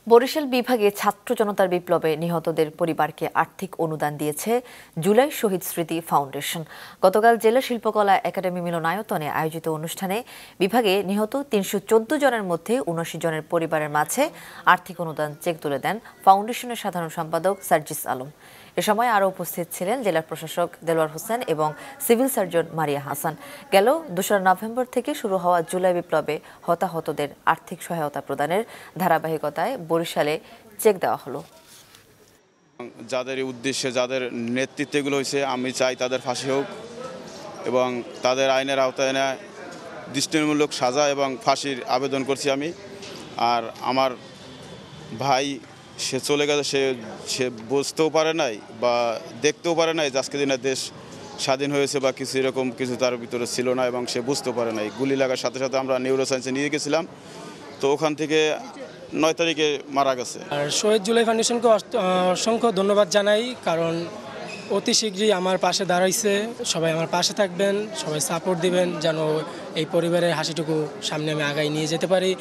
বরিশাল বিভাগে ছাত্র জনতার বিপ্লবে নিহতদের পরিবারকে আর্থিক অনুদান দিয়েছে জুলাই শহীদ স্মৃতি ফাউন্ডেশন। গতকাল জেলা শিল্পকলা একাডেমি মিলনায়তনে আয়োজিত অনুষ্ঠানে বিভাগে নিহত ৩১৪ জনের মধ্যে ৭৯ জনের পরিবারের মাঝে আর্থিক অনুদান চেক তুলে দেন ফাউন্ডেশনের সাধারণ সম্পাদক সার্জিস আলম। এ সময় আরও উপস্থিত ছিলেন জেলা প্রশাসক দেলোয়ার হোসেন এবং সিভিল সার্জন মারিয়া হাসান। গেল ২রা নভেম্বর থেকে শুরু হওয়া জুলাই বিপ্লবে হতাহতদের আর্থিক সহায়তা প্রদানের ধারাবাহিকতায় বরিশালে চেক দেওয়া হলো। যাদের উদ্দেশ্যে যাদের নেতৃত্বে এগুলো হয়েছে, আমি চাই তাদের ফাঁসি হোক এবং তাদের আইনের আওতায় এনে দৃষ্টান্তমূলক সাজা এবং ফাঁসির আবেদন করছি আমি। আর আমার ভাই সে চলে গেছে, সে বুঝতেও পারে নাই বা দেখতেও পারে নাই যে আজকে দিনে দেশ স্বাধীন হয়েছে বা কিছু এরকম কিছু তার ভিতরে ছিল না এবং সে বুঝতেও পারে নাই। গুলি লাগার সাথে সাথে আমরা নিউরো সায়েন্সে নিয়ে গেছিলাম, তো ওখান থেকে ৯ তারিখে মারা গেছে। আর শহীদ জুলাই ফাউন্ডেশনকে অসংখ্য ধন্যবাদ জানাই, কারণ অতি শীঘ্রই আমার পাশে দাঁড়াইছে। সবাই আমার পাশে থাকবেন, সবাই সাপোর্ট দিবেন যেন এই পরিবারের হাসিটুকু সামনে আমি আগায় নিয়ে যেতে পারি।